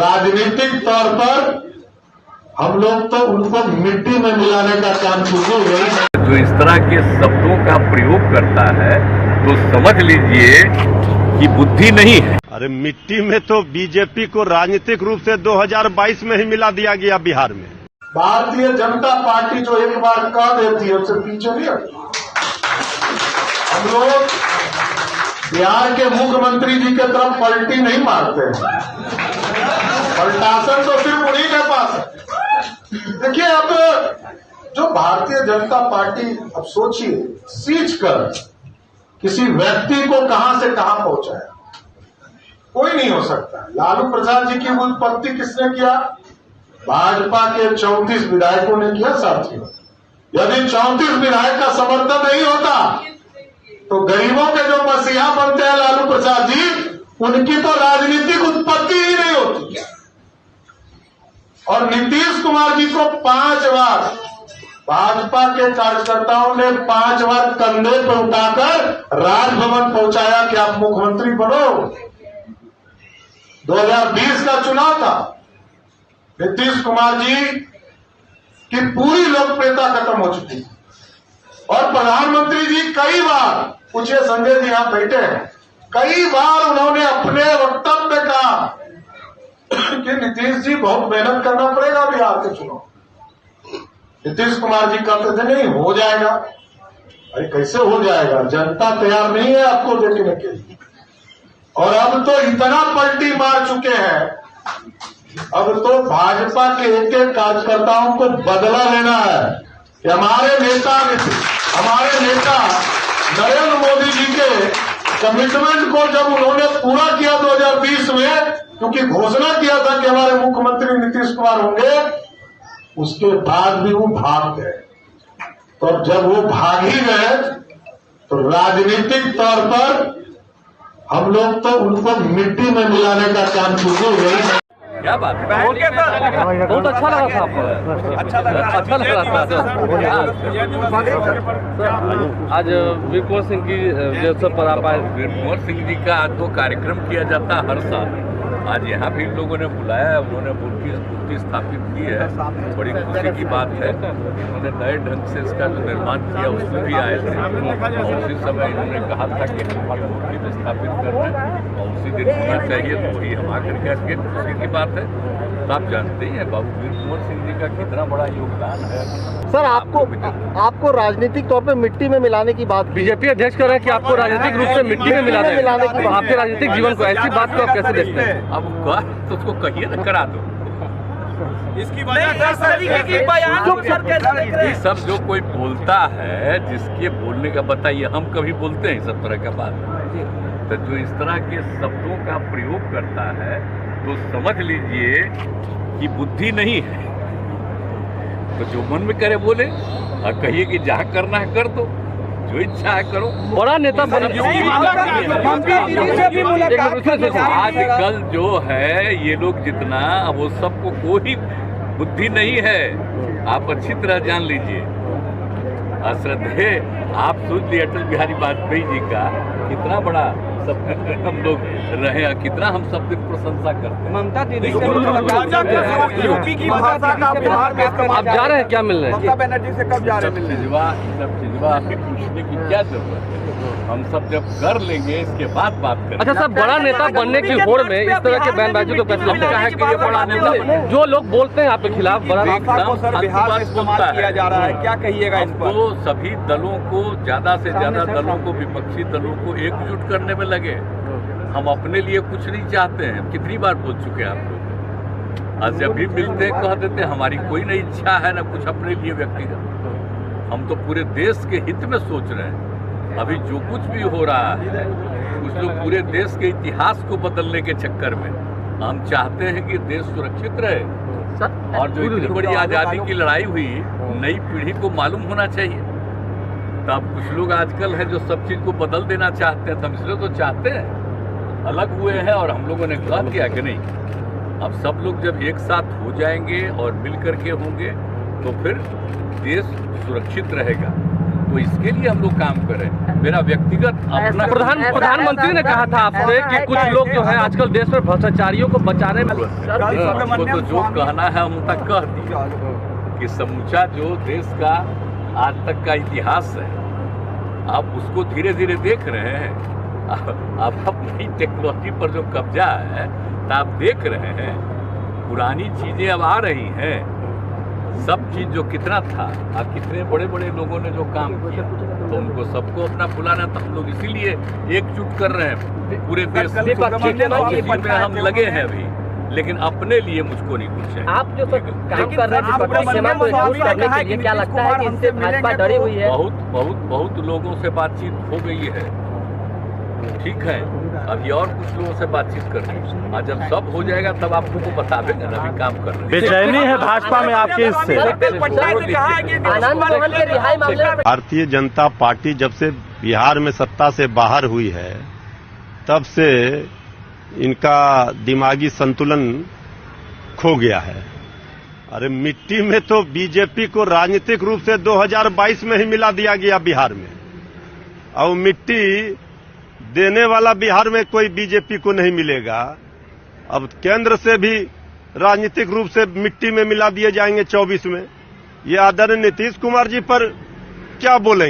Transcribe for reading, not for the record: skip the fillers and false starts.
राजनीतिक तौर पर हम लोग तो उनको मिट्टी में मिलाने का काम शुरू हो गई है। जो इस तरह के शब्दों का प्रयोग करता है तो समझ लीजिए कि बुद्धि नहीं है। अरे मिट्टी में तो बीजेपी को राजनीतिक रूप से 2022 में ही मिला दिया गया बिहार में। भारतीय जनता पार्टी जो एक बार कह देती है उससे पीछे नहीं हटती। हम लोग बिहार के मुख्यमंत्री जी के तरफ पलटी नहीं मारते हैं, पलटासन तो सिर्फ उन्हीं के पास है। देखिए, अब जो भारतीय जनता पार्टी, अब सोचिए, सींच कर किसी व्यक्ति को कहां से कहां पहुंचाया, कोई नहीं हो सकता। लालू प्रसाद जी की उत्पत्ति किसने किया? भाजपा के 34 विधायकों ने किया। साथियों, यदि 34 विधायक का समर्थन नहीं होता तो गरीबों के जो मसीहा बनते हैं लालू प्रसाद जी, उनकी तो राजनीतिक उत्पत्ति ही नहीं होती। और नीतीश कुमार जी को 5 बार भाजपा के कार्यकर्ताओं ने 5 बार कंधे पर उठाकर राजभवन पहुंचाया कि आप मुख्यमंत्री बनो। 2020 का चुनाव था, नीतीश कुमार जी की पूरी लोकप्रियता खत्म हो चुकी थी और प्रधानमंत्री जी कई बार, पूछिए संजय जी यहां बैठे हैं, कई बार उन्होंने अपने वक्तव्य में कहा कि नीतीश जी बहुत मेहनत करना पड़ेगा बिहार के चुनाव। नीतीश कुमार जी कहते थे नहीं हो जाएगा। अरे कैसे हो जाएगा, जनता तैयार नहीं है आपको देखने के लिए। और अब तो इतना पलटी मार चुके हैं, अब तो भाजपा के एक एक कार्यकर्ताओं को बदला लेना है कि हमारे नेता नरेंद्र मोदी जी के कमिटमेंट को जब उन्होंने पूरा किया 2020 में, क्योंकि घोषणा किया था कि हमारे मुख्यमंत्री नीतीश कुमार होंगे, उसके बाद भी वो भाग गए। तो जब वो भाग ही गए तो राजनीतिक तौर पर हम लोग तो उनको मिट्टी में मिलाने का काम शुरू हो गई। क्या बात है? बहुत अच्छा लगा था आपको? अच्छा लग रहा था। आज वीर कुंवर सिंह की जयंती पर आप आए। वीर कुंवर सिंह जी का तो कार्यक्रम किया जाता है हर साल। आज यहाँ भी लोगों ने बुलाया, उन्होंने मूर्ति स्थापित की है, बड़ी खुशी की बात है। उन्होंने नए ढंग से इसका जो निर्माण किया उसमें भी आए थे। उसी समय इन्होंने कहा था कि हम मूर्ति स्थापित कर रहे हैं और उसी दिन होना चाहिए, तो वही हम आकर के खुशी की बात है। तो आप जानते ही हैं बाबू वीर कुंवर सिंह जी का कितना बड़ा योगदान है। सर, आपको राजनीतिक तौर पे मिट्टी में मिलाने की बात, बीजेपी अध्यक्ष कह रहे हैं कि आपको राजनीतिक रूप से मिट्टी में मिलाने की आपके राजनीतिक जीवन को, ऐसी बात को आप कैसे देखते हैं? अब तो उसको कहिए ना, करा दो। इसकी ये सब जो कोई बोलता है, जिसके बोलने का बताइए, हम कभी बोलते हैं सब तरह का बात। तो जो इस तरह के शब्दों का प्रयोग करता है तो समझ लीजिए कि बुद्धि नहीं है। तो जो मन में करे बोले और कहिए कि जहाँ करना है कर दो, जो इच्छा है करो। बड़ा नेता बन आजकल जो है ये लोग जितना, वो सबको कोई बुद्धि नहीं है, आप अच्छी तरह जान लीजिए। श्रद्धे आप सोच लिए अटल बिहारी वाजपेयी जी का कितना बड़ा सब हम लोग रहे, कितना हम सब दिन प्रशंसा करते हैं। ममता दीदी यूपी की भाषा का बिहार में आप जा रहे हैं क्या मिलने? ममता बनर्जी से कब जा रहे हैं मिलने? सब चीजवा पूछने की क्या जरूरत है? हम सब जब कर लेंगे इसके बाद बात करें। अच्छा सर, बड़ा नेता बनने की होड़ में इस तरह के बयानबाजी तो कैसे लगता है कि ये बड़ा नेता, जो लोग बोलते हैं आपके खिलाफ, बड़ा बिहार में इस्तेमाल किया जा रहा है, क्या कहिएगा इस पर? तो सभी दलों को, ज्यादा से ज्यादा दलों को, विपक्षी दलों को एकजुट करने में लगे। हम अपने लिए कुछ नहीं चाहते हैं। कितनी बार बोल चुके हैं आप लोग। आज जब भी मिलते हैं कह देते हैं हमारी कोई नहीं इच्छा है ना कुछ अपने लिए व्यक्तिगत। हम तो पूरे देश के हित में सोच रहे हैं। अभी जो कुछ भी हो रहा है, कुछ लोग पूरे देश के इतिहास को बदलने के चक्कर में, हम चाहते हैं कि देश सुरक्षित रहे। और जो इतनी बड़ी आज़ादी की लड़ाई हुई, नई पीढ़ी को मालूम होना चाहिए। तब कुछ लोग आजकल हैं जो सब चीज़ को बदल देना चाहते हैं। तो हम इसलिए तो चाहते हैं, अलग हुए हैं और हम लोगों ने कहा किया कि नहीं, अब सब लोग जब एक साथ हो जाएंगे और मिल करके होंगे तो फिर देश सुरक्षित रहेगा। तो इसके लिए हम लोग काम करें। मेरा व्यक्तिगत अपना प्रधानमंत्री ने कहा था आपसे कि कुछ लोग जो है आजकल देश में भ्रष्टाचारियों को बचाने में हमको तो जो कहना है हम तक कह दिया कि समूचा जो देश का आज तक का इतिहास है, आप उसको धीरे धीरे देख रहे हैं। अब नई टेक्नोलॉजी पर जो कब्जा है तो आप देख रहे हैं, पुरानी चीजें अब आ रही हैं। सब चीज जो कितना था और कितने बड़े बड़े लोगों ने जो काम किया, तो उनको सबको अपना बुलाना, तो हम लोग इसीलिए एकजुट कर रहे हैं पूरे देश में हम लगे हैं अभी, लेकिन अपने लिए मुझको नहीं कुछ है। आप जो काम कर रहे हैं विपक्षी सीमा को एकजुट करने के लिए, क्या लगता है कि इससे भाजपा डरी हुई है? बहुत लोगों से बातचीत हो गई है, ठीक है। अभी और कुछ लोगों से बातचीत करनी है, जब सब हो जाएगा तब आप लोगों को बतावेंगे ना। अभी काम कर रहे हैं। बेचैनी है भाजपा में आपके इससे? भारतीय जनता पार्टी जब से बिहार में सत्ता से बाहर हुई है, तब से इनका दिमागी संतुलन खो गया है। अरे मिट्टी में तो बीजेपी को राजनीतिक रूप से 2022 में ही मिला दिया गया बिहार में, और मिट्टी देने वाला बिहार में कोई बीजेपी को नहीं मिलेगा। अब केंद्र से भी राजनीतिक रूप से मिट्टी में मिला दिए जाएंगे 24 में। ये आदरणीय नीतीश कुमार जी पर क्या बोलेंगे?